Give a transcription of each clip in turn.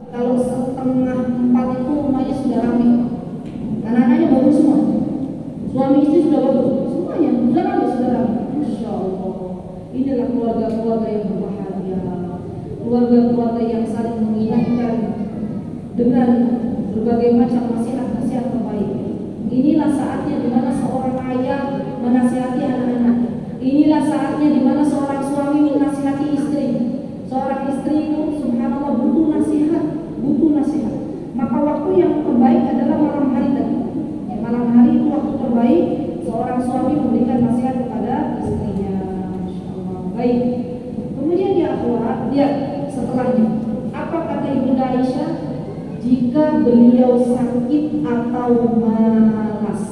Kalau setengah 4 itu rumahnya sudah ramai, anak-anaknya bagus semua, suami istri sudah bagus, semuanya sudah ramai, sudah ramai. Masya Allah, inilah keluarga-keluarga yang berbahagia, keluarga-keluarga yang saling mengingatkan dengan berbagai macam nasihat-nasihat terbaik. Inilah saatnya di mana seorang ayah menasihati anak-anaknya. Inilah saatnya di mana seorang suami menasihati istri. Seorang istri itu subhanallah butuh nasihat, butuh nasihat. Maka waktu yang terbaik adalah malam hari tadi. Ya, malam hari itu waktu terbaik seorang suami memberikan nasihat kepada istrinya. Masyaallah. Baik. Kemudian ya akhwat, lihat setelahnya. Apa kata Ibunda Aisyah? Jika beliau sakit atau malas,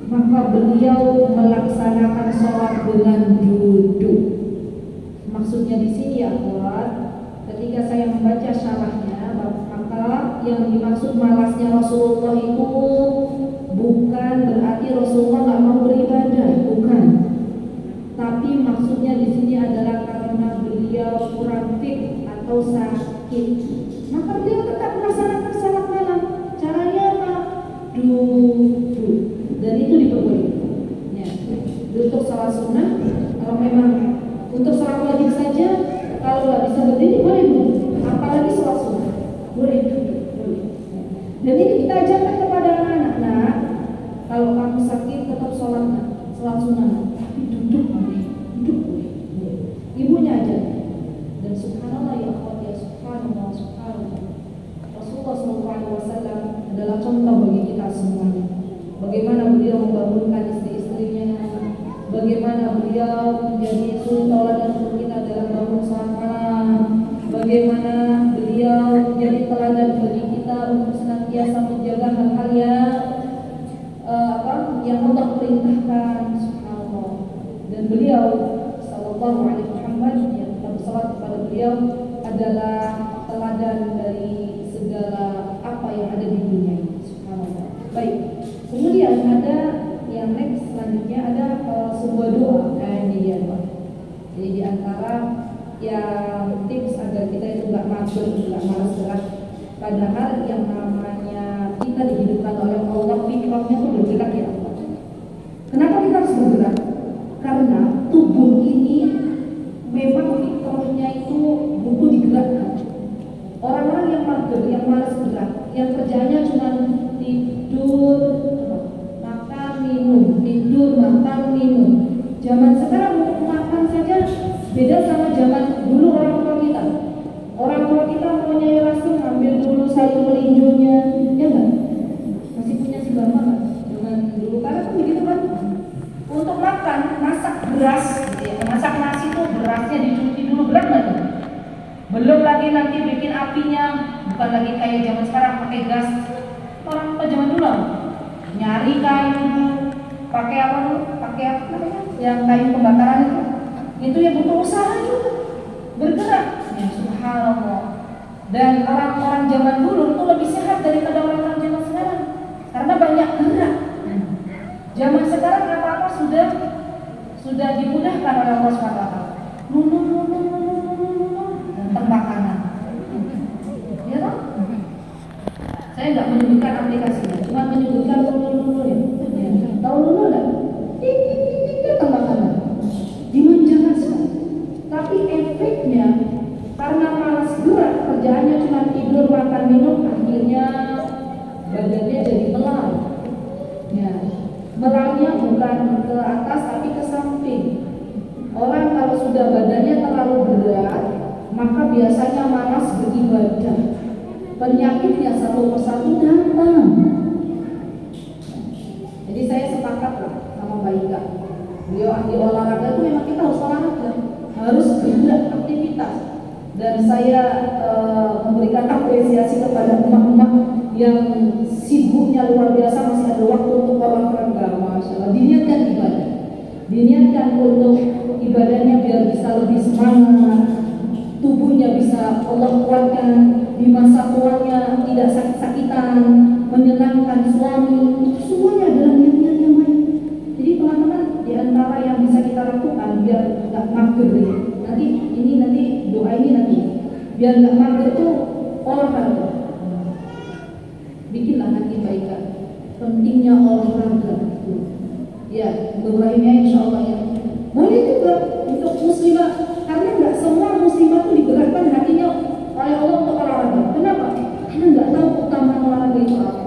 maka beliau melaksanakan sholat dengan duduk. Maksudnya di sini ya akhwat, ketika saya membaca syarahnya, maka yang dimaksud malasnya Rasulullah itu bukan berarti Rasulullah nggak mau beribadah, bukan. Tapi maksudnya di sini adalah karena beliau kurang fit atau sakit, maka beliau tetap melaksanakan salat malam. Caranya apa? Duduk, dan itu diperbolehkan. Ya. Untuk salat sunnah, kalau memang untuk salat wajib saja, kalau nggak bisa berdiri boleh duduk. Apalagi salat sunnah, boleh duduk, boleh. Dan ini kita ajarkan kepada anak-anak. Nah, kalau kamu sakit tetap salat sunnah, tapi duduk boleh, duduk boleh. Ibunya aja. Dan subhanallah ya akhwat ya, subhanallah. Rasulullah SAW adalah contoh bagi kita semuanya. Bagaimana beliau membangunkan istri-istrinya, bagaimana beliau menjadi suri tauladan untuk kita dalam bangun salat malam, bagaimana beliau menjadi teladan bagi kita untuk senantiasa menjaga hal-hal yang Allah perintahkan, subhanallah. Dan beliau sallallahu alaihi Muhammad yang kita bersalat kepada beliau adalah teladan dari segala apa yang ada di dunia ini, subhanallah. Baik. Kemudian ada yang next selanjutnya ada sebuah doa. Nah ini dia Pak. Jadi di antara yang tips agar kita itu nggak mager, nggak malas gerak. Padahal yang namanya kita dihidupkan oleh Allah, fitrahnya itu bergerak ya Allah. Kenapa kita harus bergerak? Karena tubuh ini memang fitrahnya itu butuh digerakkan. Orang-orang yang mager, yang malas gerak, yang kerjanya cuma tidur, makan, minum, tidur, makan, minum. Zaman sekarang untuk makan saja beda sama zaman dulu orang tua kita. Orang tua kita mau nyai rasa ambil dulu sayur melinjonya, ya enggak? Masih punya si bapak kan? Zaman dulu karena kan begitu kan. Untuk makan, masak beras, gitu ya. Masak nasi tuh berasnya dicuci dulu, berat nggak tuh? Belum lagi nanti bikin apinya, bukan lagi kayak zaman sekarang pakai gas. Orang tua zaman dulu nyari kayu, pakai apa dulu? Pakai apa namanya? Yang kayu pembakaran itu yang butuh usaha juga, bergerak. Ya subhanallah. Dan orang-orang zaman dulu itu lebih sehat daripada orang-orang zaman sekarang, karena banyak gerak. Zaman sekarang apa-apa sudah dimudahkan oleh Allah SWT. Tentang makanan. Ya toh? Saya nggak menyebutkan aplikasinya, cuma menyebutkan lulu ya. Tahu lulu nggak? Tentang makanan. Dimanjakan sekali. Tapi efeknya karena malas gerak, kerjaannya cuma tidur, makan, minum, akhirnya badannya jadi melar. Ya. Melarnya bukan ke atas tapi ke samping. Orang kalau sudah badannya terlalu berat, maka biasanya malas beribadah. Penyakitnya satu persatu datang. Jadi saya sepakat lah sama Mbak Ika. Beliau ahli olahraga itu memang kita harus olahraga, harus bergerak aktivitas. Dan saya memberikan apresiasi kepada emak-emak yang sibuknya luar biasa masih ada waktu untuk olahraga, masya Allah. Diniatkan ibadah, diniatkan untuk ibadahnya biar bisa lebih semangat, tubuhnya bisa Allah kuatkan di masa tuanya, tidak sakit-sakitan, menyenangkan suami. Itu semuanya adalah niat-niat yang baik. Jadi teman-teman, di antara yang bisa kita lakukan biar nggak mager nanti doa ini nanti biar nggak mager tuh olahraga. Bikinlah hati baikan. Pentingnya olahraga. Ya, beberapa insya Allah ya. Boleh juga untuk muslimah, karena nggak semua muslimah itu digerakkan hatinya oleh Allah untuk olahraga. Kenapa? Karena nggak tahu keutamaan olahraga itu apa.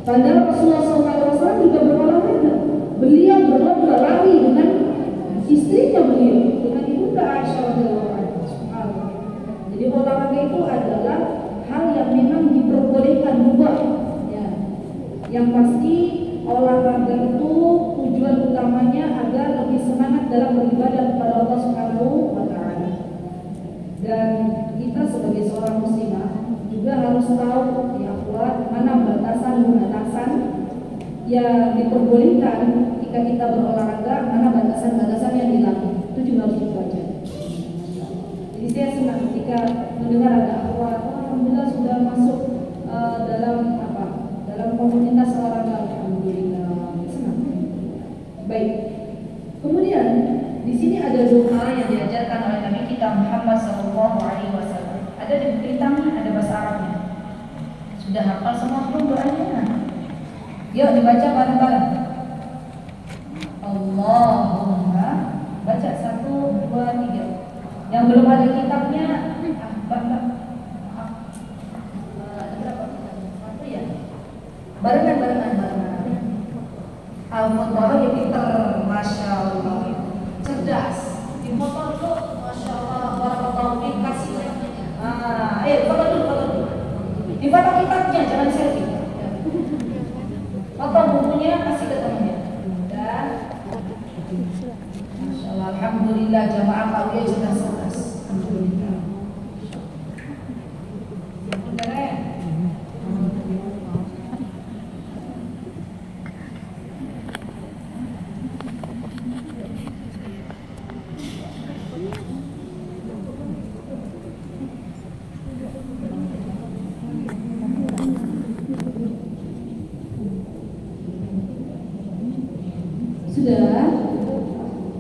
Padahal Rasulullah SAW juga berolahraga. Beliau berlomba lari dengan istrinya beliau, dengan ibunda Aisyah radhiyallahu anha. Jadi olahraga itu adalah hal yang memang diperbolehkan juga. Ya. Yang pasti olahraga itu tujuan utamanya agar lebih semangat dalam beribadah kepada Allah Subhanahu wa taala. Dan kita sebagai seorang muslimah juga harus tahu ya mana batasan-batasan yang diperbolehkan jika kita berolahraga, mana batasan-batasan yang dilarang. Itu juga harus dibaca. Jadi saya senang ketika mendengar ada akhwat, alhamdulillah sudah masuk dalam komunitas olahraga. Alhamdulillah, senang. Baik. Kemudian di sini ada doa yang diajarkan oleh Nabi kita Muhammad SAW. Ada di buku hitam, ada bahasa Arabnya. Sudah hafal semua belum doanya? Yuk dibaca bareng-bareng. Allahumma, baca 1, 2, 3. Yang belum ada kitabnya, ada berapa? 1 ya? Barengan. Al-Fatihah ya pinter, masya Allah, cerdas. Di foto dulu, masya Allah, barakallahu fiik, kasih. Foto dulu. Di foto kitabnya, jangan selfie. Foto bukunya kasih ke temannya. Dan masya Allah, alhamdulillah jamaah kalian sudah cerdas. Alhamdulillah. Sudah?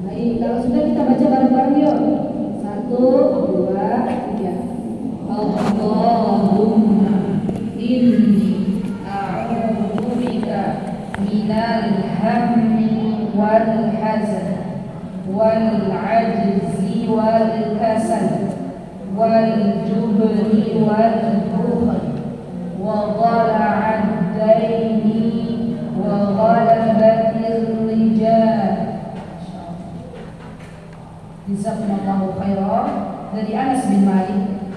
Baik, kalau sudah kita baca bareng-bareng yuk. 1, 2, 3. Allahumma inni a'udzubika minal hammi wal hazan wal ajzi wal kasal wal jubni wal bukhl wa dhala'ad daini wa ghalabatir rijal. Jazakumullahu khairan. Dari Anas bin Malik.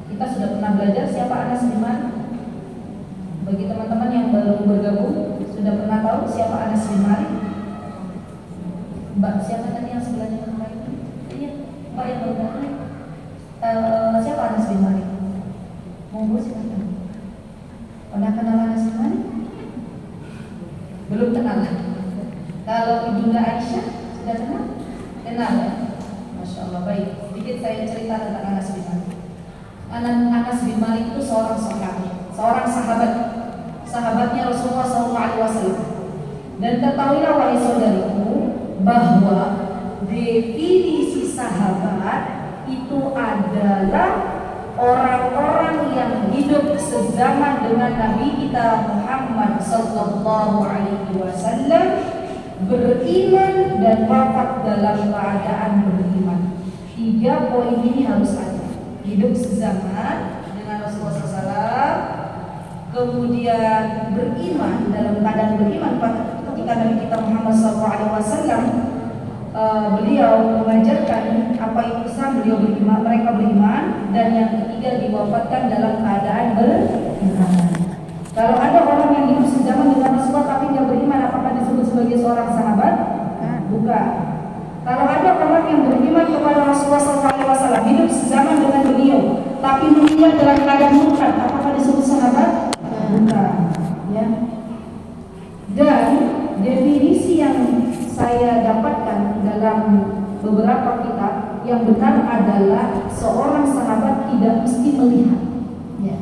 Kita sudah pernah belajar siapa Anas bin Malik? Bagi teman-teman yang baru bergabung, sudah pernah tahu siapa Anas bin Malik? Mbak siapa tadi yang sebelahnya kemarin? Iya, Mbak yang baru datang. Siapa Anas bin Malik? Monggo silakan. Pernah kenal Anas bin Malik? Belum kenal. Kalau Ibunda Aisyah sudah kenal? Kenal ya? Masya Allah, baik. Sedikit saya cerita tentang Anas bin Malik. Anas bin Malik itu seorang sahabat, sahabatnya Rasulullah SAW. Dan ketahuilah wahai saudariku bahwa definisi sahabat itu adalah orang-orang yang hidup sezaman dengan Nabi kita Muhammad sallallahu alaihi wasallam, beriman dan wafat dalam keadaan beriman. 3 poin ini harus ada. Hidup sezaman dengan Rasulullah SAW, kemudian beriman dalam keadaan beriman ketika Nabi kita Muhammad SAW beliau mengajarkan apa itu Islam, beliau beriman, mereka beriman, dan yang ketiga diwafatkan dalam keadaan beriman. Kalau ada orang yang hidup sezaman dengan Rasulullah tapi tidak beriman, apakah disebut sebagai seorang sahabat? Bukan. Kalau ada orang yang beriman kepada Rasulullah SAW, hidup sezaman dengan beliau, tapi meninggal dalam keadaan murtad, apakah disebut sahabat? Bukan. Ya. Dan definisi yang saya dapatkan dalam beberapa kitab yang benar adalah seorang sahabat tidak mesti melihat. Ya.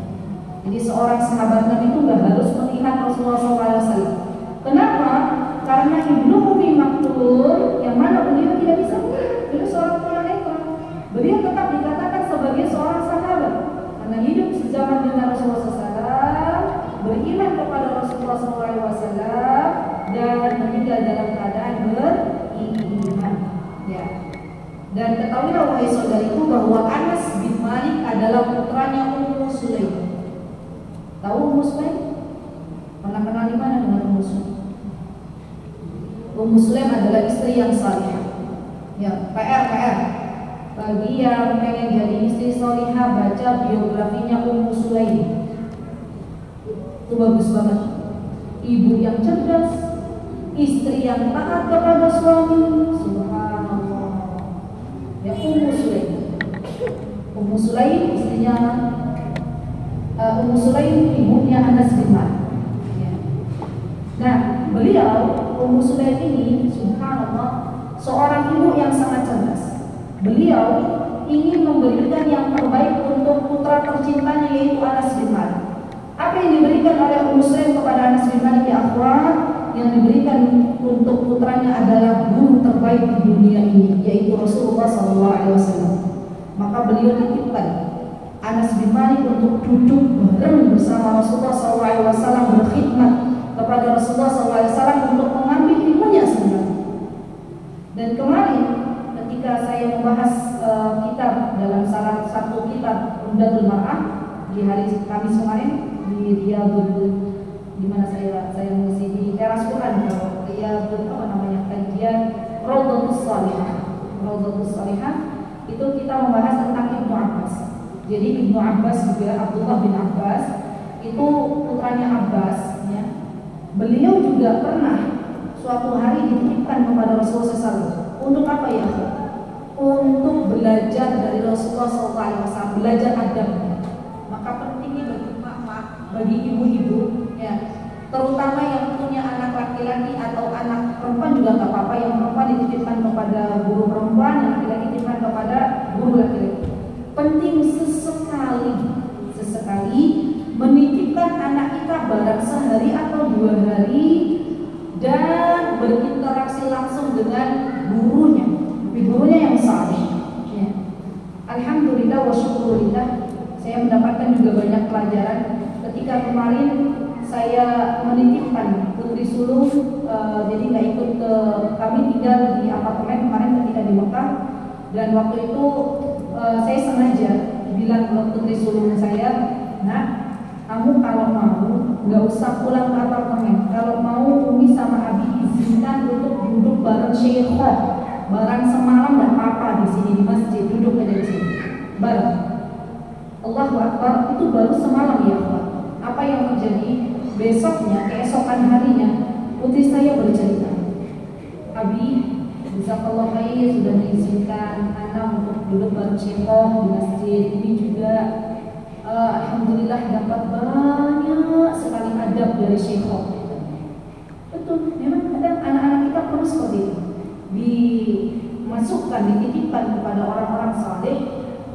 Jadi seorang sahabat Nabi itu nggak harus melihat Rasulullah SAW. Kenapa? Karena Ibnu Ummi Maktum yang mana beliau tidak bisa melihat, beliau seorang tunanetra. Beliau tetap dikatakan sebagai seorang sahabat karena hidup sejaman dengan Rasulullah SAW, beriman kepada Rasulullah SAW, dan meninggal dalam keadaan beriman. Ya. Dan ketahuilah wahai saudariku bahwa Anas bin Malik adalah putranya Ummu Sulaim. Tahu Ummu Sulaim? Pernah kenal di mana dengan Ummu Sulaim? Ummu Sulaim adalah istri yang salihah. Ya, PR. Bagi yang pengen jadi istri salihah, baca biografinya Ummu Sulaim. Itu bagus banget. Ibu yang cerdas, istri yang taat kepada suami. Subhanallah. Ya, Ummu Sulaim. Ummu Sulaim istrinya Ummu Sulaim ibunya Anas bin Malik. Ya. Nah, beliau Ummu Sulaim ini subhanallah seorang ibu yang sangat cerdas. Beliau ingin memberikan yang terbaik untuk putra tercintanya yaitu Anas bin Malik. Apa yang diberikan oleh Ummu Sulaim kepada Anas bin Malik ya akhwat? Yang diberikan untuk putranya adalah guru terbaik di dunia ini yaitu Rasulullah SAW. Maka beliau titipkan Anas bin Malik untuk duduk bareng bersama Rasulullah SAW berkhidmat kepada Rasulullah SAW untuk mengambil ilmunya sebenarnya. Dan kemarin ketika saya membahas kitab dalam salah satu kitab Umdatul Mar'ah di hari Kamis kemarin di Riyadul, di mana saya mengisi di teras Quran, Riyadul apa namanya, kajian Raudhatus Shalihah, itu kita membahas tentang Ibnu Abbas. Jadi Ibnu Abbas juga Abdullah bin Abbas itu putranya Abbas, ya. Beliau juga pernah suatu hari dititipkan kepada Rasulullah SAW. Untuk apa ya? Untuk belajar dari Rasulullah SAW, belajar adab. Maka pentingnya bagi ibu-ibu, ya, terutama yang punya anak laki-laki atau anak perempuan juga nggak apa-apa. Yang perempuan dititipkan kepada guru perempuan, yang laki-laki dititipkan kepada guru laki-laki. Penting sesekali menitipkan anak kita barang sehari atau 2 hari dan berinteraksi langsung dengan gurunya yang saleh. Ya. Alhamdulillah wa syukurillah, saya mendapatkan juga banyak pelajaran ketika kemarin saya menitipkan putri sulung. Jadi nggak ikut ke, kami tinggal di apartemen kemarin ketika di Mekah, dan waktu itu saya sengaja bilang ke putri sulung saya, nah, kamu kalau mau nggak usah pulang ke apartemen. Kalau mau Umi sama Abi izinkan untuk duduk bareng Syekhah, bareng semalam nggak apa-apa di sini di masjid, duduk aja di sini bareng. Allahu Akbar, itu baru semalam ya Allah. Apa yang terjadi besoknya, keesokan harinya, putri saya bercerita, Abi, jazakallah khair sudah mengizinkan anak untuk duduk bareng Syekhah di masjid ini juga. Alhamdulillah dapat banyak sekali adab dari Syekhah. Betul, memang kadang anak-anak kita perlu seperti itu, dimasukkan, dititipkan kepada orang-orang saleh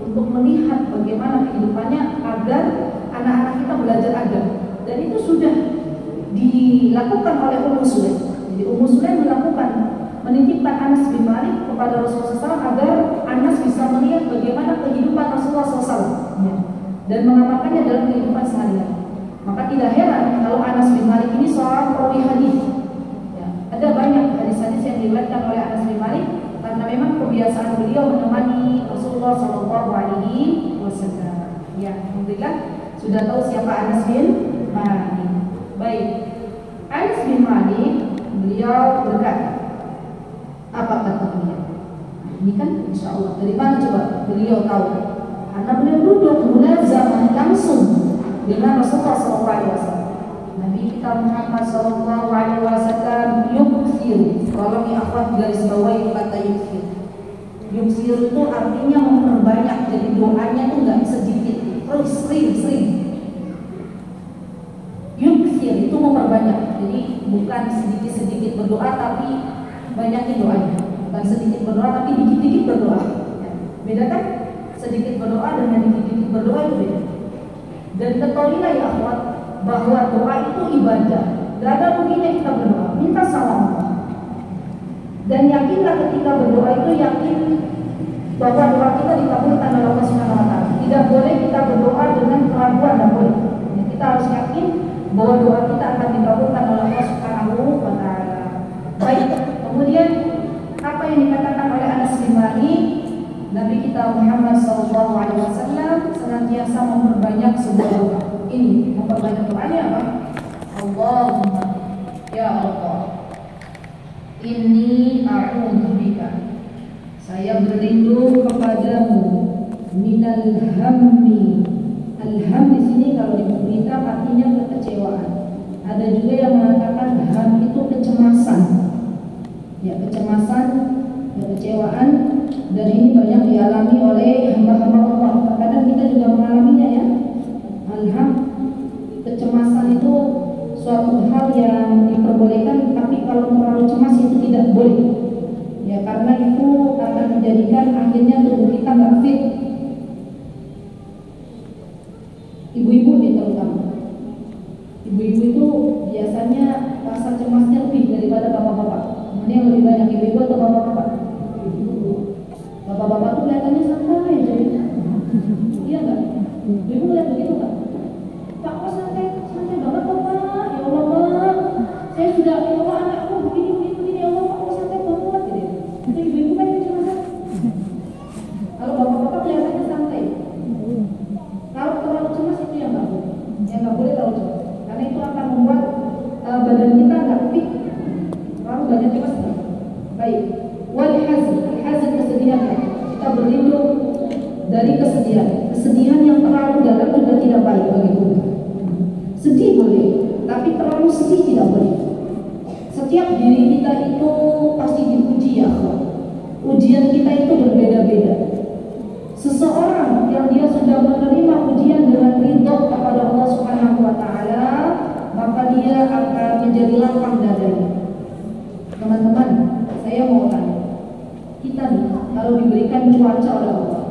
untuk melihat bagaimana kehidupannya agar anak-anak kita belajar adab. Dan itu sudah dilakukan oleh Ummu Sulaim. Jadi Ummu Sulaim melakukan, menitipkan Anas bin Malik kepada Rasulullah SAW agar Anas bisa melihat bagaimana kehidupan Rasulullah SAW, ya, dan mengamalkannya dalam kehidupan sehari-hari. Maka tidak heran kalau Anas bin Malik ini seorang perawi hadis. Ya, ada banyak hadis-hadis yang diriwayatkan oleh Anas bin Malik karena memang kebiasaan beliau menemani Rasulullah SAW. Ya, alhamdulillah sudah tahu siapa Anas bin Malik. Baik, Anas bin Malik beliau berkata, apa kata beliau? Ini kan insya Allah dari mana coba beliau tahu? Karena beliau duduk mulazamah langsung dengan Rasulullah SAW. Nabi kita Muhammad SAW yukthir. Kalau ini akhwat garis bawahi kata yukthir. Yukthir itu artinya memperbanyak. Jadi doanya itu nggak sedikit, terus sering. Yukthir itu memperbanyak. Jadi bukan sedikit-sedikit berdoa, tapi banyakin doanya. Bukan sedikit berdoa, tapi dikit-dikit berdoa. Beda kan? Sedikit berdoa dengan dikit-dikit berdoa itu beda. Dan ketahuilah ya akhwat bahwa doa itu ibadah. Gak ada ruginya kita berdoa, minta sama Allah. Dan yakinlah ketika berdoa itu yakin bahwa doa kita dikabulkan oleh Allah Subhanahu wa taala. Tidak boleh kita berdoa dengan keraguan dan kita Muhammad SAW senantiasa memperbanyak sebuah doa. Ini memperbanyak doanya apa? Allahumma ya Allah, inni a'udzubika, saya berlindung kepadamu, minal hammi. Al-ham di sini kalau di buku kita artinya kekecewaan. Ada juga yang mengatakan ham itu kecemasan. Ya, kecemasan, kekecewaan, dan ini banyak dialami oleh hamba-hamba Allah. Kadang kita juga mengalaminya ya. Al-ham, kecemasan itu suatu hal yang diperbolehkan, tapi kalau terlalu cemas itu tidak boleh. Ya, karena itu akan menjadikan akhirnya tubuh kita nggak fit. Ibu-ibu nih terutama. Ibu-ibu itu biasanya rasa cemasnya lebih daripada bapak-bapak. Mana yang lebih banyak, ibu-ibu atau bapak-bapak? Bapak-bapak tuh kelihatannya santai aja. Iya nggak? Ibu lihat begitu nggak? Pak, kok santai banget kok Pak? Ya Allah Pak, saya sudah, ya Allah anakku begini, ya Allah Pak, kok santai banget gitu. Jadi ibu-ibu kan kecemasan. Kalau bapak-bapak kelihatannya santai. Kalau terlalu cemas itu yang nggak boleh. Yang nggak boleh terlalu cemas. Karena itu akan membuat badan kita nggak fit. Terlalu banyak cemas. Baik. Wal hazan kesedihan. Kita berlindung dari kesedihan. Kesedihan yang terlalu dalam juga tidak baik bagi kita. Sedih boleh, tapi terlalu sedih tidak boleh. Setiap diri kita itu pasti diuji ya Allah. Ujian kita itu berbeda-beda. Seseorang yang dia sudah menerima ujian dengan ridho kepada Allah Subhanahu wa taala, maka dia akan menjadi lapang dadanya. Teman-teman, saya mau tanya. Kita nih kalau diberikan cuaca oleh Allah,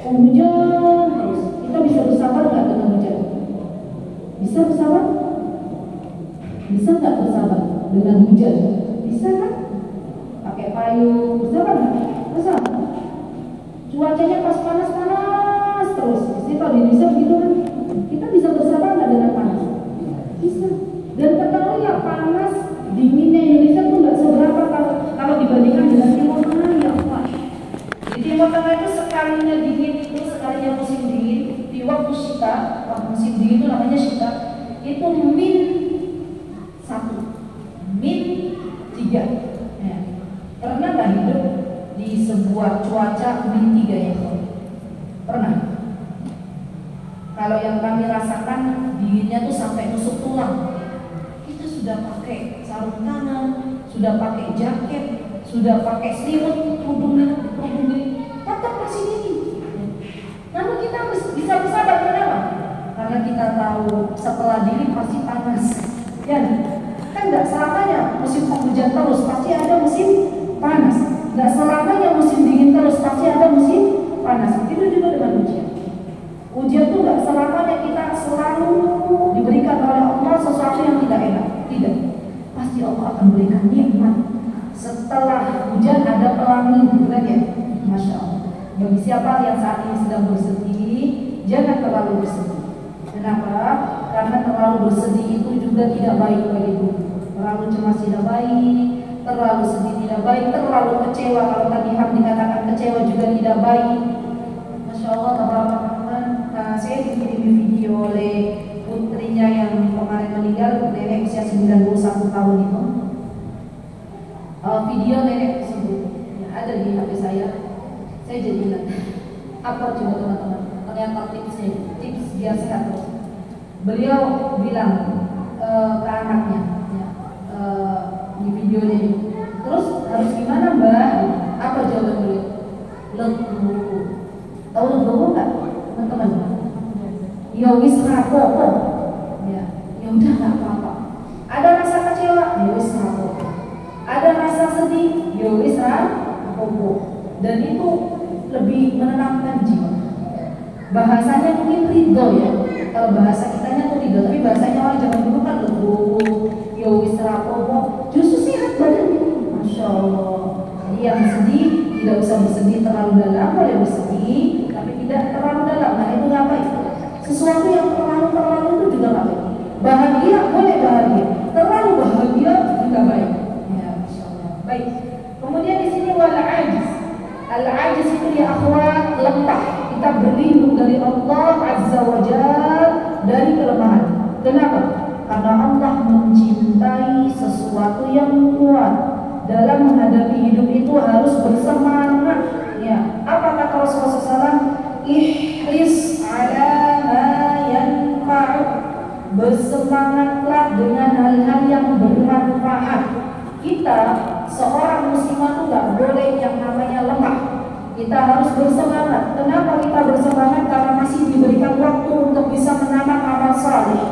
hujan terus, kita bisa bersabar nggak dengan hujan? Bisa bersabar? Bisa nggak bersabar dengan hujan? Bisa kan? Pakai payung, bersabar nggak? Bisa. Cuacanya pas panas terus. Jadi kalau di Indonesia begitu kan, kita bisa bersabar nggak dengan panas? Bisa. Dan ketahui ya, panas dinginnya Indonesia tuh nggak seberapa kalau dibandingkan dengan Timur Tengah ya Allah. Di Timur Tengah itu sekalinya dingin itu, sekalinya musim dingin di waktu syita, musim dingin itu namanya syita, itu -1, -3. Ya. Pernah nggak hidup di sebuah cuaca -3 ya? Pernah? Kalau yang kami rasakan dinginnya tuh sampai nusuk tulang. Kita sudah pakai sarung tangan, sudah pakai jaket, sudah pakai selimut, kerudung tetap masih dingin. Namun kita bisa bersabar, kenapa? Karena kita tahu setelah dingin pasti panas. Ya, kan nggak selamanya musim penghujan terus, pasti ada musim panas. Nggak selamanya musim dingin terus, pasti ada musim panas. Itu juga dengan ujian. Ujian itu nggak selamanya kita selalu diberikan oleh Allah sesuatu yang tidak enak. Tidak. Pasti Allah akan berikan nikmat. Setelah hujan ada pelangi, benar ya? Masya Allah. Bagi siapa yang saat ini sedang bersedih, jangan terlalu bersedih. Kenapa? Karena terlalu bersedih itu juga tidak baik bagi tubuh. Terlalu cemas tidak baik, terlalu sedih tidak baik, terlalu kecewa, kalau tadi Ham dikatakan kecewa juga tidak baik. Masya Allah, teman-teman, saya dikirimi video oleh putrinya yang kemarin meninggal, nenek usia 91 tahun itu. Video nenek tersebut ada di HP saya jadi ingat. Apa coba teman-teman? Ternyata tips biar sehat terus. Beliau bilang ke anaknya di videonya itu, terus harus gimana Mbak? Apa jawaban beliau? Legowo. Tahu legowo nggak teman-teman? Ya wis rapopo. Ya udah nggak apa-apa. Ada rasa kecewa, ya wis rapopo. Ada rasa sedih, ya wis rapopo. Dan itu lebih menenangkan jiwa. Bahasanya mungkin ridho ya. Kalau bahasa kitanya tuh ridho, tapi bahasanya orang zaman dulu kan legowo, ya wis rapopo. Justru sehat badannya. Masya Allah. Jadi yang sedih tidak usah bersedih terlalu dalam, boleh bersedih tapi tidak terlalu dalam. Nah itu nggak baik. Sesuatu yang terlalu itu juga nggak baik. Bahagia boleh bahagia, terlalu bahagia juga baik. Ya Masya Allah. Baik. Kemudian di sini wal ajiz. Al-ajiz itu ya akhwat lemah. Kita berlindung dari Allah Azza wa Jalla dari kelemahan. Kenapa? Karena Allah mencintai sesuatu yang kuat. Dalam menghadapi hidup itu harus bersemangat. Ya, apa kata Rasulullah SAW? Ihris ala ma yanfa'u. Bersemangatlah dengan hal-hal yang bermanfaat. Kita seorang muslimah itu nggak boleh yang namanya lemah. Kita harus bersemangat. Kenapa kita bersemangat? Karena masih diberikan waktu untuk bisa menanam amal saleh.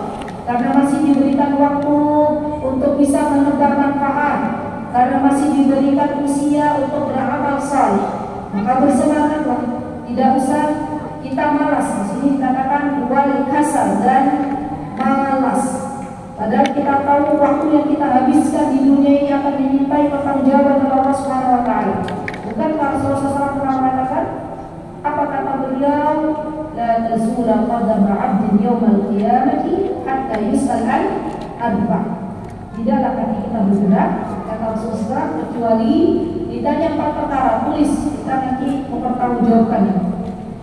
Karena masih diberikan waktu untuk bisa menebar manfaat. Karena masih diberikan usia untuk beramal saleh. Maka bersemangatlah. Tidak usah kita malas. Di sini dikatakan wal kasal dan malas. Padahal kita tahu waktu yang kita habiskan di dunia ini akan dimintai pertanggungjawaban oleh Allah Subhanahu wa taala. Bukankah Rasulullah SAW pernah mengatakan, apa kata beliau? La tazula qadama 'abdin yaumal qiyamati hatta yus'al an arba'. Tidaklah kaki kita bergerak, kata Rasulullah, kecuali ditanya 4 perkara. Tulis, kita nanti mempertanggungjawabkannya.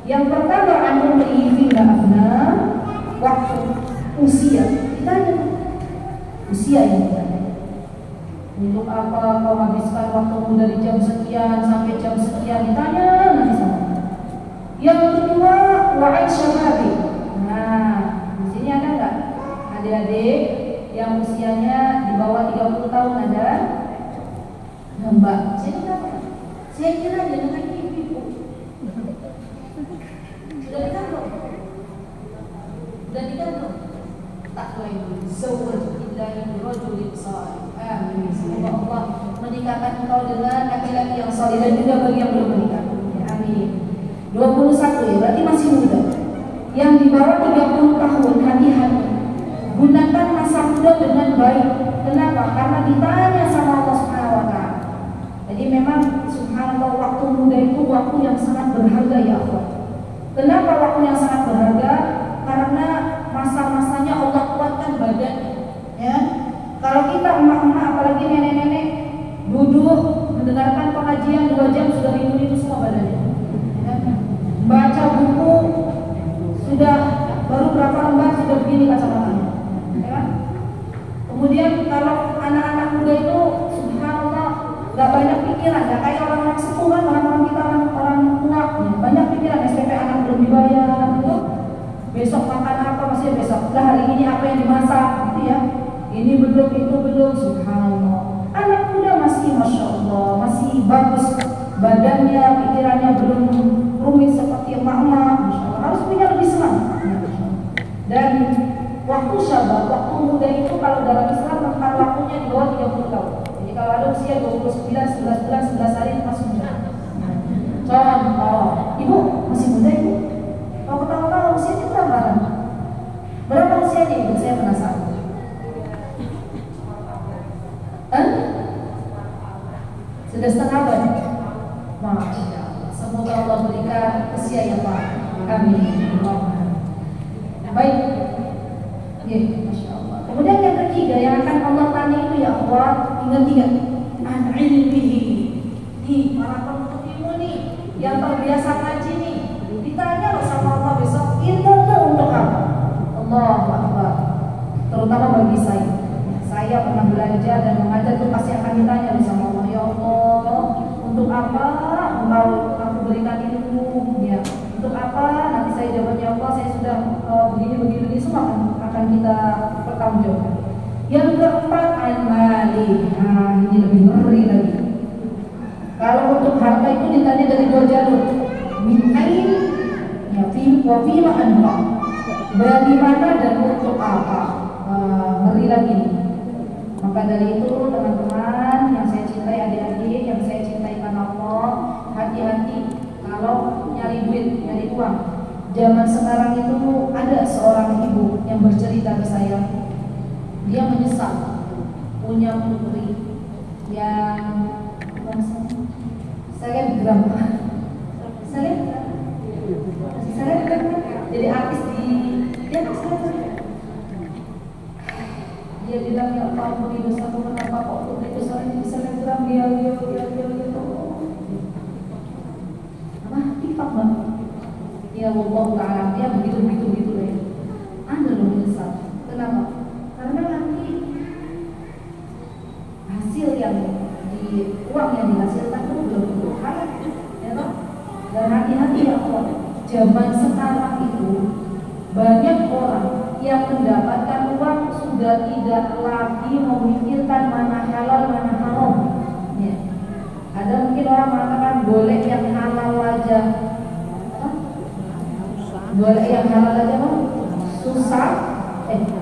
Yang pertama, an umrihi fima afna, waktu, usia. Ditanya usia yang ditanya. Untuk apa kau habiskan waktumu dari jam sekian sampai jam sekian? Ditanya nanti sama. Yang kedua, wa'an syababi. Nah, di sini ada nggak adik-adik yang usianya di bawah 30 tahun ada? Nah, Mbak, saya kira jangan ibu. Sudah nikah belum? Sudah nikah belum? Tak boleh zawaj billahi rajulin salih. Amin. Semoga Allah menikahkan engkau dengan laki-laki yang saleh dan juga bagi yang belum menikah. Ya, amin. 21 ya, berarti masih muda. Yang di bawah 30 tahun, hati-hati. Gunakan masa muda dengan baik. Kenapa? Karena ditanya sama Allah Subhanahu wa taala. Jadi memang subhanallah, waktu muda itu waktu yang sangat berharga ya Allah. Kenapa waktu yang sangat berharga? Karena masa-masanya Allah kuatkan badannya, ya. Kalau kita emak-emak, apalagi nenek-nenek, duduk mendengarkan pengajian 2 jam sudah ribu-ribu semua badannya, ya. Baca buku sudah baru berapa lembar sudah begini kacamatanya, ya. Kemudian kalau anak-anak muda itu subhanallah nggak banyak pikiran, nggak kayak orang-orang sepuh kan, orang-orang kita orang tua, ya. Banyak pikiran, SPP anak belum dibayar, gitu. Besok makan apa, masih besok. Lah hari ini apa yang dimasak, gitu ya. Ini belum, itu belum, subhanallah. Anak muda masih masya Allah, masih bagus badannya, pikirannya belum rumit seperti emak-emak. Masya Allah, harus punya lebih semangat. Dan waktu syabab, waktu muda itu kalau dalam Islam rentang waktunya di bawah 30 tahun. Jadi kalau ada usia 29, 11 bulan, 11 hari itu masih muda. Contoh, ibu masih muda ibu? Kalau ketawa-tawa usianya berapa? Berapa usianya ibu? Saya penasaran. Sudah setengah abad. Masya Allah. Semoga Allah berikan usia yang baik. Amin. Baik. Ya, Masya Allah. Kemudian yang ketiga yang akan Allah tanya itu ya Allah, ingat-ingat an ilmihi. Nih para penuntut ilmu nih yang terbiasa ngaji nih, ditanya loh sama Allah besok, ilmu itu untuk apa? Allahu Akbar. Terutama bagi saya pernah belajar dan mengajar itu pasti akan ditanya loh sama Allah, ya Allah, untuk apa engkau aku berikan ilmu? Ya, untuk apa? Nanti saya jawabnya Allah, saya sudah begini semua akan kita pertanggungjawabkan. Yang keempat, al-mali. Nah, ini lebih ngeri lagi. Kalau untuk harta itu ditanya dari 2 jalur. Min ain ya wa fima anfa. Dari mana dan untuk apa? Ngeri lagi nih. Maka dari itu teman-teman yang saya cintai, adik-adik yang saya cintai karena Allah, hati-hati kalau nyari duit, nyari uang. Zaman sekarang itu ada seorang ibu yang bercerita ke saya. Dia menyesal punya putri yang selebgram. Jadi artis dia dia bilang ya Allah, beri dosaku, kenapa kok putri itu selebgram dia. wallahu ta'ala dia begitu ya. Anda loh menyesal. Kenapa? Karena nanti hasil yang uang yang dihasilkan itu belum tentu halal, ya toh? Dan hati-hati ya Allah. Zaman sekarang itu banyak orang yang mendapatkan uang sudah tidak lagi memikirkan mana halal mana haram. Ya. Ada mungkin orang mengatakan boleh yang halal aja. Boleh yang halal aja mau susah.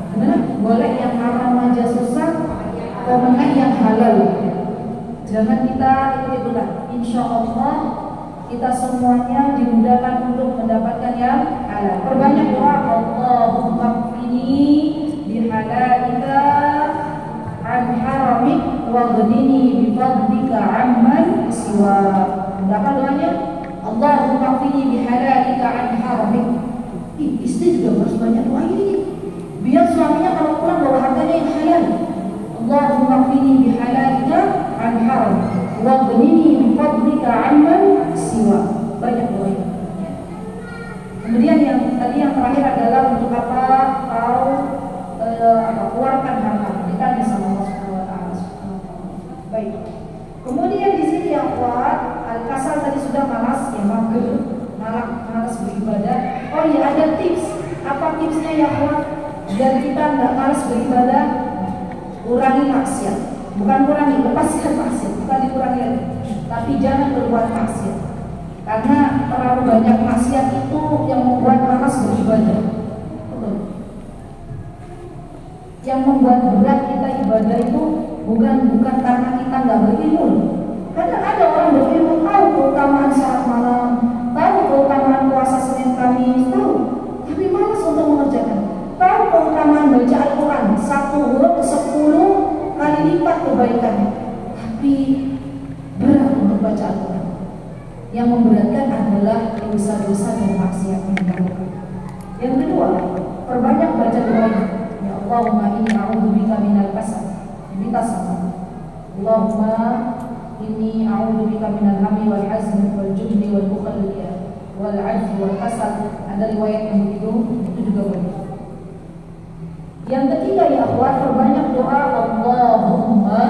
Gimana? Boleh yang haram aja susah. Kemudian yang halal. Jangan kita ikut-ikutan. Insya Allah kita semuanya dimudahkan untuk mendapatkan yang halal. Perbanyak doa. Allahumma qini bihalalika an haramik wa ghnini bifadlika amman siwa. Apa doanya? Allahumma qini bihalalika an haramik. Istri juga harus banyak doa ini. Biar suaminya kalau pulang bawa hartanya yang halal. Allahumma qini bihalalika an haram wa ghnini bifadlika amman siwa. Banyak doa ini. Kemudian yang tadi yang terakhir adalah untuk apa? Tahu keluarkan harta. Kita sama Allah Subhanahu wa taala. Baik. Kemudian di sini yang kuat al-kasal tadi sudah malas ya, malas beribadah. Oh iya, ada tips. Apa tipsnya ya kuat? Biar kita nggak malas beribadah, kurangi maksiat. Bukan kurangi, lepaskan maksiat. Bukan dikurangi lagi. Tapi jangan berbuat maksiat. Karena terlalu banyak maksiat itu yang membuat malas beribadah. Yang membuat berat kita ibadah itu bukan karena kita nggak berilmu. Kadang ada orang berilmu tahu keutamaan salat malam, tahu keutamaan puasa Senin Kamis, tahu, tapi malas untuk mengerjakan. Tahu keutamaan baca Al-Quran 1 huruf 10 kali lipat kebaikannya, tapi berat untuk baca Al-Quran. Yang memberatkan adalah dosa-dosa dan maksiat yang dilakukan. Yang kedua, perbanyak baca doa. Ya Allahumma inni a'udzubika minal kasal. Minta sama. Allahumma inni a'udzubika minal hammi wal hazn wal jubni wal bukhl wal 'ajzi wal kasal. Ada riwayat yang begitu, itu juga boleh. Yang ketiga ya akhwat, perbanyak doa. Allahumma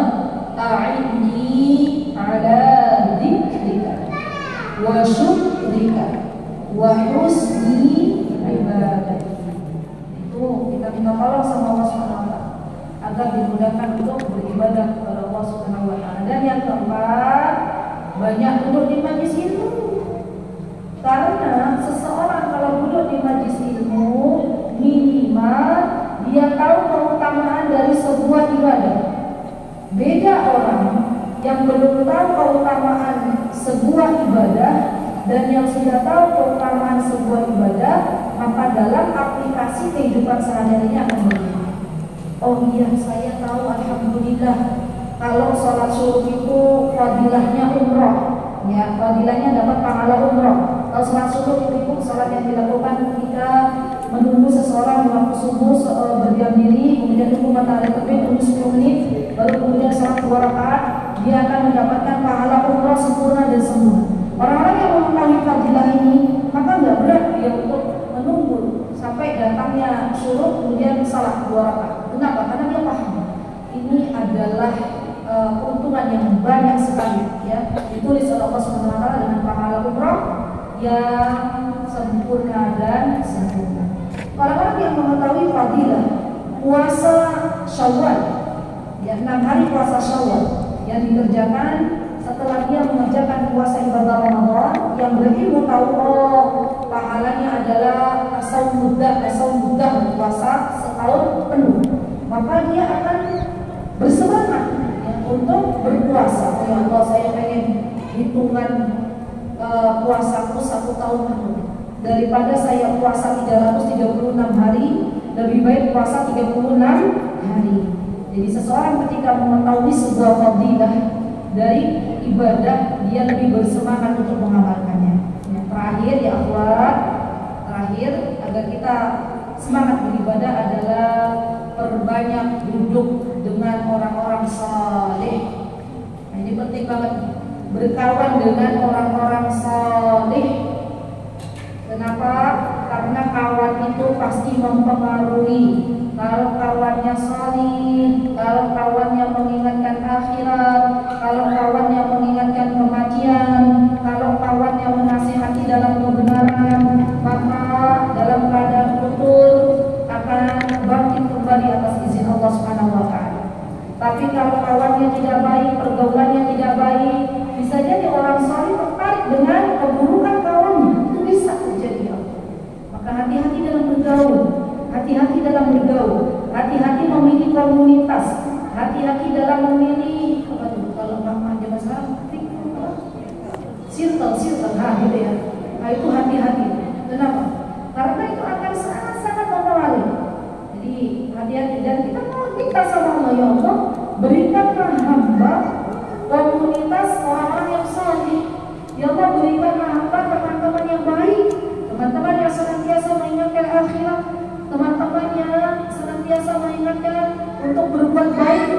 a'inni 'ala dzikrika wa syukrika wa husni ibadah. Itu kita minta tolong sama Allah Subhanahu wa taala agar dimudahkan untuk beribadah kepada Allah Subhanahu wa taala. Dan yang keempat, banyak duduk di majelis ilmu. Karena seseorang kalau duduk di majelis ilmu, minimal dia tahu keutamaan dari sebuah ibadah. Beda orang yang belum tahu keutamaan sebuah ibadah dan yang sudah tahu keutamaan sebuah ibadah, maka dalam aplikasi kehidupan sehari-harinya akan berbeda. Oh iya, saya tahu alhamdulillah kalau sholat syuruk itu fadilahnya umroh, ya fadilahnya dapat pahala umroh. Kalau sholat syuruk itu sholat yang dilakukan ketika menunggu seseorang waktu subuh berdiam diri, kemudian tunggu matahari terbit tunggu 10 menit, baru kemudian sholat 2 rakaat, dia akan mendapatkan pahala umroh sempurna dan sempurna. Orang-orang yang mengetahui fadilah ini, maka nggak berat dia untuk menunggu sampai datangnya syuruk kemudian salat 2 rakaat. Kenapa? Karena dia paham ini adalah keuntungan yang banyak sekali, ya, ditulis oleh Allah Subhanahu wa taala dengan pahala umroh yang sempurna dan sempurna. Orang-orang yang mengetahui fadilah puasa Syawal, ya 6 hari puasa Syawal yang dikerjakan setelah dia mengerjakan puasa ibadah Ramadan, yang berilmu tahu oh pahalanya adalah saum mudah puasa setahun penuh, maka dia akan bersemangat ya, untuk berpuasa. Ya Allah, saya pengen hitungan puasaku 1 tahun penuh. Daripada saya puasa 336 hari, lebih baik puasa 36 hari. Jadi seseorang ketika mengetahui sebuah fadilah dari ibadah, dia lebih bersemangat untuk mengamalkannya. Yang terakhir ya akhwat, agar kita semangat beribadah adalah perbanyak duduk dengan orang-orang saleh. Nah, ini penting banget, berkawan dengan orang-orang saleh. Kenapa? Karena kawan itu pasti mempengaruhi. Kalau kawannya salih, kalau kawannya mengingatkan akhirat, kalau kawannya mengingatkan kematian, kalau kawannya menasihati dalam kebenaran, maka dalam keadaan betul akan bangkit kembali atas izin Allah Subhanahu wa taala. Tapi kalau kawannya tidak baik, pergaulannya tidak baik, bisa jadi orang salih tertarik dengan keburukan kawannya. Itu bisa terjadi. Maka hati-hati dalam bergaul, hati-hati dalam bergaul, hati-hati memilih komunitas, hati-hati dalam memilih apa tuh kalau zaman sekarang circle, gitu ya. Nah itu hati-hati. Kenapa? Karena itu akan sangat-sangat mempengaruhi. Jadi hati-hati dan kita mau minta sama Allah, ya Allah, berikanlah hamba komunitas orang-orang yang saleh. Ya Allah, berikanlah hamba teman-teman yang baik, teman-teman yang senantiasa mengingatkan akhirat, teman-teman yang senantiasa mengingatkan untuk berbuat baik,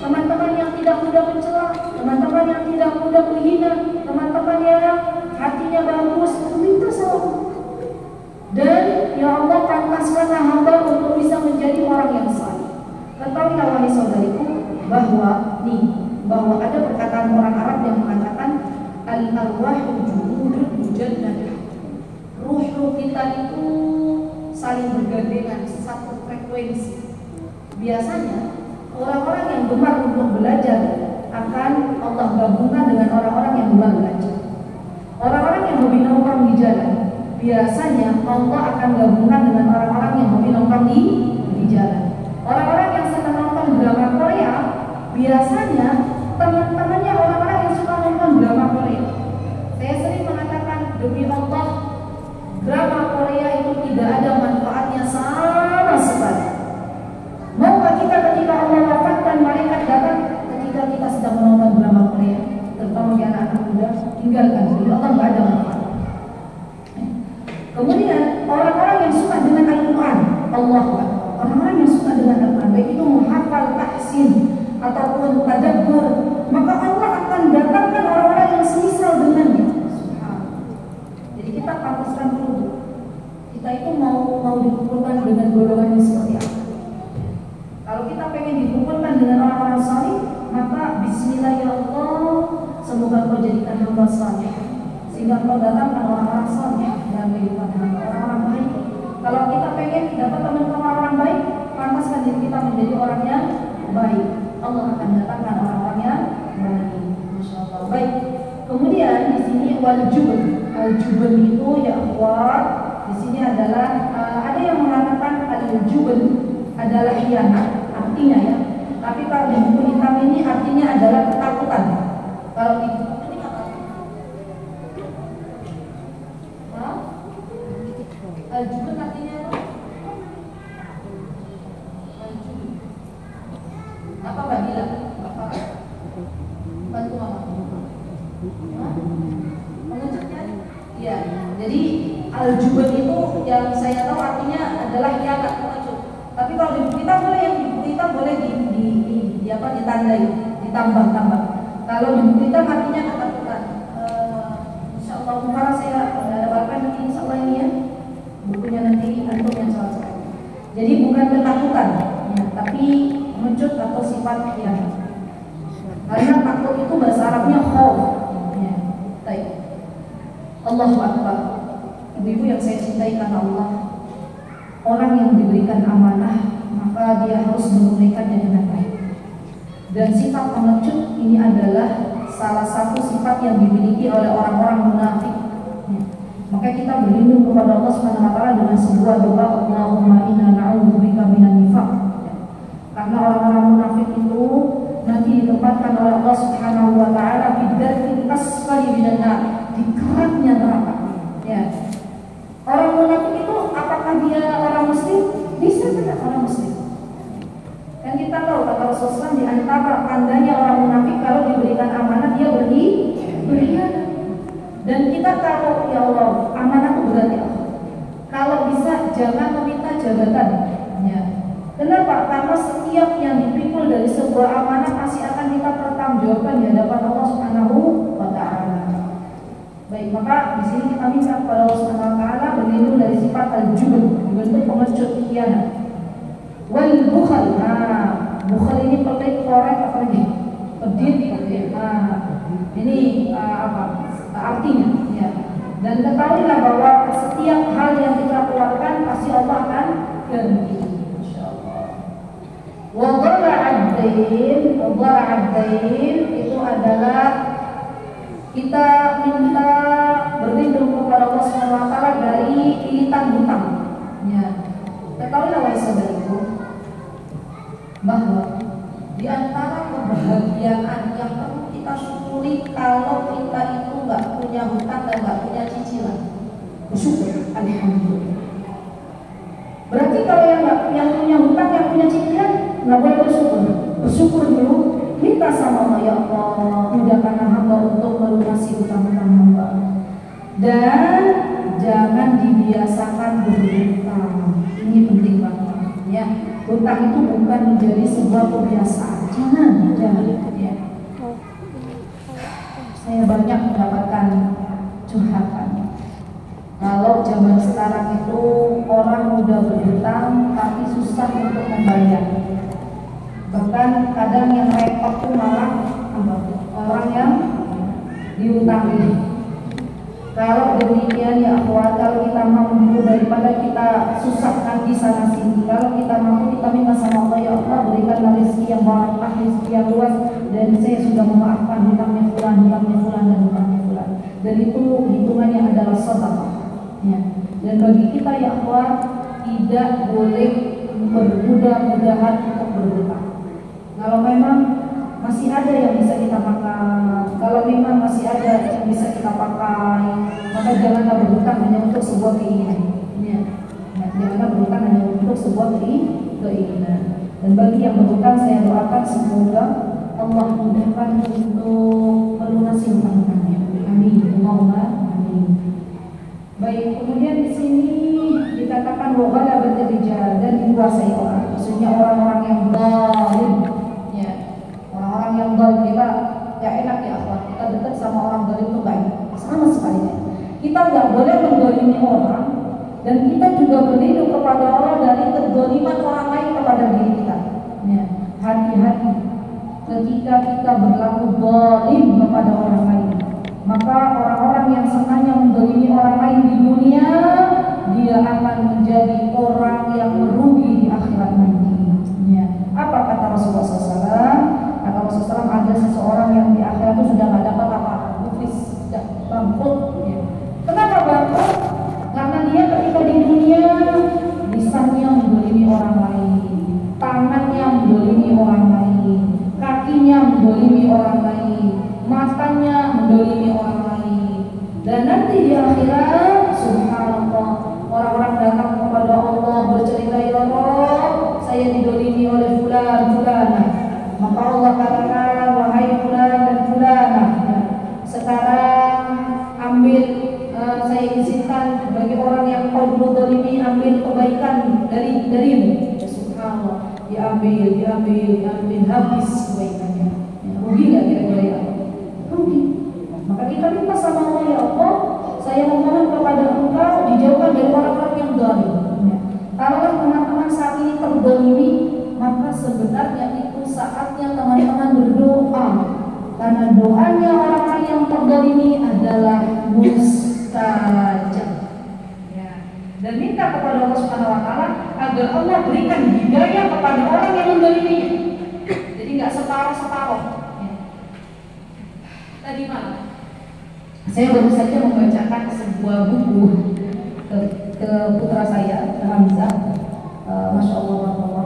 teman-teman yang tidak mudah mencela, teman-teman yang tidak mudah menghina, teman-teman yang hatinya bagus. Minta sama Allah. Dan ya Allah, pantaskanlah hamba untuk bisa menjadi orang yang saleh. Ketahuilah wahai saudariku bahwa ada perkataan orang Arab yang mengatakan al-arwahu junudun mujannadah. Ruh kita itu saling bergandengan, satu frekuensi. Biasanya orang-orang yang gemar untuk belajar akan Allah gabungkan dengan orang-orang yang gemar belajar. Orang-orang yang hobi nongkrong di jalan, biasanya Allah akan gabungkan dengan orang-orang yang hobi nongkrong di jalan. Orang-orang yang senang nonton drama Korea, biasanya teman-temannya orang-orang yang suka nonton drama Korea. Saya sering mengatakan, demi Allah, drama Korea itu tidak ada manfaatnya sama sekali. Maukah kita ketika Allah wafatkan malaikat datang ketika kita sedang menonton drama Korea, terutama di anak-anak muda, tinggalkan. Jadi Allah nggak ada manfaat. Kemudian orang-orang yang suka dengan Al-Quran, orang-orang yang suka dengan Al-Quran, baik itu menghafal, tahsin ataupun tadabbur, maka Allah akan datangkan orang-orang yang semisal dengannya. Jadi kita pantaskan dulu, kita itu mau dikumpulkan dengan golongan yang seperti apa. Kalau kita pengen dikumpulkan dengan orang-orang saleh, maka Bismillah ya Allah, semoga Kau jadikan hamba saleh, sehingga Kau datangkan orang-orang saleh dan kehidupan hamba, orang-orang baik. Kalau kita pengen dapat teman-teman orang baik, pantaskan diri kita menjadi orang yang baik, Allah akan datangkan orang-orang yang baik. Insyaallah. Baik. Kemudian di sini al-jubn itu ya akhwat, di sini adalah ada yang mengatakan al-jubn adalah khianat, artinya ya. Tapi kalau di buku hitam ini artinya adalah ketakutan. Kalau di buku ini apa? Al-jubn artinya apa? Al-jubn. Apa Mbak bilang? Apa? Bantu Mama. Mengeceknya? Ya. Jadi al-jubn itu yang saya tahu artinya adalah khianat, pengecut. Tapi kalau di buku hitam boleh, yang di buku hitam boleh ditandai, ditambah. Kalau di buku hitam artinya ketakutan. Insyaallah Mufarah saya dapatkan nanti insyaallah ini ya. Bukunya nanti antum yang salah. Jadi bukan ketakutan, ya, tapi mencut atau sifat khianat. Karena takut itu bahasa Arabnya khauf. Ya, baik. Allahu Akbar. Ibu-ibu yang saya cintai karena Allah, orang yang diberikan amanah maka dia harus menunaikannya dengan baik. Dan sifat pengecut ini adalah salah satu sifat yang dimiliki oleh orang-orang munafik. Ya. Maka kita berlindung kepada Allah Subhanahu wa taala dengan sebuah doa, Allahumma inna na'udzubika minan nifaq. Ya. Karena orang-orang munafik itu nanti ditempatkan oleh Allah Subhanahu wa taala di darkil asfali minan nar, di keraknya neraka. Ya. Orang munafik itu apakah dia orang muslim? Bisa tidak orang muslim? Kan kita tahu kata Rasulullah di antara tandanya orang munafik kalau diberikan amanah dia berkhianat. Dan kita tahu ya Allah, amanah itu berat ya. Kalau bisa jangan meminta jabatan. Ya. Kenapa? Karena setiap yang dipikul dari sebuah amanah pasti akan kita pertanggungjawabkan di hadapan Allah Subhanahu wa taala. Baik, maka di sini kita minta kepada Allah Subhanahu wa taala berlindung dari sifat al-jubn, bentuk pengecut khianat. Wal bukhal. Bukhal ini pelit, korek, apa lagi? Pedit, ini artinya ya. Dan ketahuilah bahwa setiap hal yang kita keluarkan pasti Allah akan ganti, insyaallah. Wa dhara'ad-dain itu adalah kita minta berlindung kepada Allah Subhanahu wa taala dari ilitan hutang. Ya. Ketahuilah wahai saudaraku bahwa di antara kebahagiaan yang perlu kita syukuri kalau kita itu nggak punya hutang dan nggak punya cicilan, bersyukur, alhamdulillah. Berarti kalau yang punya hutang, yang punya cicilan nggak boleh bersyukur. Bersyukur dulu, minta sama Allah, ya Allah mudahkan hamba untuk melunasi hutang-hutang hamba. Dan jangan dibiasakan berhutang. Ini penting banget ya. Hutang itu bukan menjadi sebuah kebiasaan. Jangan ya. Saya banyak mendapatkan curhatan. Kalau zaman sekarang itu orang udah berhutang tapi susah untuk membayar. Bahkan kadang yang repot tuh malah orang yang diutangi. Kalau demikian ya akhwat, kalau kita mampu daripada kita susahkan di sana sini, kalau kita mampu kita minta sama Allah, ya Allah berikan rezeki yang barakah, rezeki yang luas, dan saya sudah memaafkan hutangnya fulan dan hutangnya fulan. Dan itu hitungannya adalah sedekah. Ya. Dan bagi kita ya akhwat tidak boleh bermudah-mudahan untuk berhutang. Kalau memang masih ada yang bisa kita pakai, kalau memang masih ada yang bisa kita pakai, maka janganlah berhutang hanya untuk sebuah keinginan. Ya. Janganlah berhutang hanya untuk sebuah keinginan. Dan bagi yang berhutang saya doakan semoga Allah mudahkan untuk melunasi hutang-hutangnya. Amin. Allahumma amin. Baik, kemudian di sini dikatakan wa ghalabatir rijal, dan dikuasai orang. Maksudnya orang-orang yang zalim. Ya. Orang-orang yang zalim, kita gak enak ya akhwat. Kita dekat sama orang zalim itu gak enak. Sama sekali ya. Kita gak boleh menzalimi orang, dan kita juga berlindung kepada Allah dari kezaliman orang lain kepada diri kita. Ya. Hati-hati ketika kita berlaku zalim kepada orang lain. Maka orang-orang yang sengaja menzalimi orang lain di dunia, dia akan menjadi orang yang merugi di akhirat nanti. Ya. Apa kata Rasulullah SAW? Kata Rasulullah SAW, ada seseorang yang di akhirat itu sudah tidak dapat apa-apa, muflis, sudah bangkrut. Ya. Kenapa bangkrut? Karena dia ketika di dunia lisannya menzalimi orang lain, tangannya menzalimi orang lain, kakinya menzalimi orang lain, matanya mendolimi orang lain. Dan nanti di akhirat, subhanallah, orang-orang datang kepada Allah bercerita, ya Allah, saya didolimi oleh fulan. Maka Allah katakan, wahai fulan dan fulanah, sekarang ambil, saya izinkan bagi orang yang kau dulu dolimi, ambil kebaikan darimu. Subhanallah, diambil habis kebaikannya. Rugi nggak kira-kira ya? Rugi. Maka kita minta sama Allah, ya Allah, saya memohon kepada Engkau dijauhkan dari orang-orang yang zalim. Kalau teman-teman saat ini terzalimi, maka sebenarnya itu saatnya teman-teman berdoa, karena doanya orang-orang yang terzalimi adalah mustajab. Ya. Dan minta kepada Allah Subhanahu wa taala agar Allah berikan hidayah kepada orang yang menzaliminya. Jadi nggak separuh-separuh. Tadi malam saya baru saja membacakan sebuah buku ke putra saya, ke Hamzah. Masya Allah.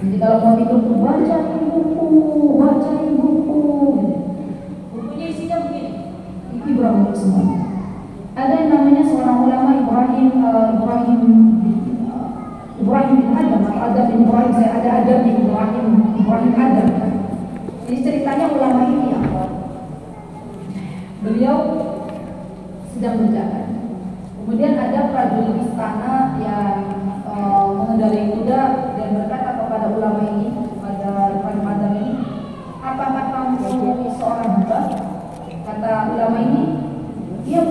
Jadi kalau mau tidur tuh bacain buku. Bukunya isinya begini. Ini berapa semua? Ada yang namanya seorang ulama Ibrahim bin Adam atau Adam bin Ibrahim. Saya ada Adam bin Ibrahim Adam. Jadi ceritanya ulama ini ya. Beliau sedang berjalan. Kemudian ada prajurit istana yang mengendarai kuda dan berkata kepada ulama ini, kepada Ibrahim Adam ini, apakah kamu seorang hamba? Kata ulama ini, iya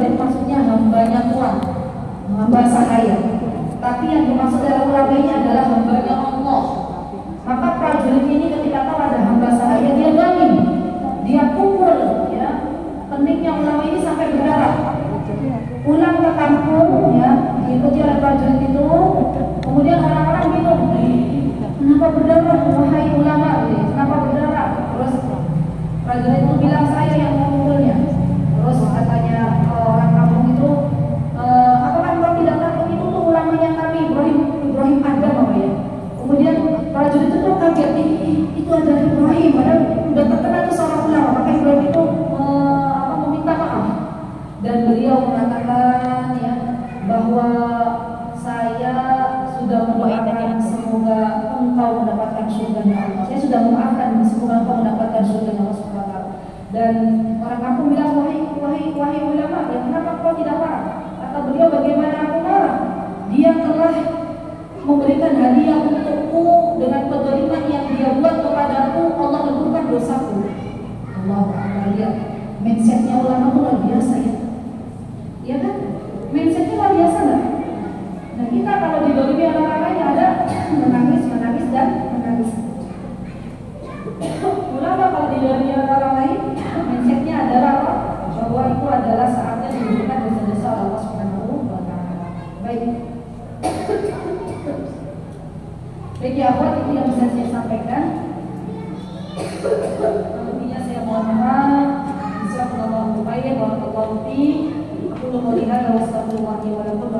prajurit maksudnya hambanya Tuhan, hamba sahaya. Tapi yang dimaksud dalam ulama ini adalah hambanya Allah. Maka prajurit ini ketika tahu ada hamba sahaya, dia gangin, dia pukul, ya, keniknya ulama ini sampai berdarah. Pulang ke kampung, ya, diikuti oleh prajurit itu. Kemudian orang-orang bingung, kenapa berdarah, wahai ulama? Kenapa berdarah? Terus prajurit itu bilang, saya yang memukulnya. Terus katanya orang kampung itu, apakah kau tidak takut, itu tuh ulamanya kami, Ibrahim Adam apa ya? Kemudian prajurit itu tuh kaget, itu adalah Ibrahim, padahal udah terkenal itu seorang ulama. Maka Ibrahim itu meminta maaf, dan beliau mengatakan, ya, bahwa saya sudah mendoakan semoga engkau mendapatkan surga Allah. Saya sudah memaafkan semoga engkau mendapatkan surga Allah Subhanahu wa taala. Dan orang kampung bilang, wahai ulama, ya, kenapa kau tidak marah? Kata beliau, bagaimana aku marah? Dia telah memberikan hadiah untukku dengan kezaliman yang dia buat kepadaku, Allah leburkan dosaku. Allah Akbar, lihat mindsetnya ulama itu luar biasa, ya. Ya kan? Mindsetnya luar biasa nggak? Nah, kita kalau didolimi orang lain ada menangis dan menangis. Ulama kalau didolimi orang lain, mindsetnya adalah apa? Bahwa itu adalah saatnya diberikan dosa-dosa Allah Subhanahu wa taala. Baik. Baik ya, itu yang bisa saya sampaikan. Intinya saya mohon maaf. Bismillahirrahmanirrahim. Barakallahu fiik. Aku mau lihat wa astagfirullahi wa lakum.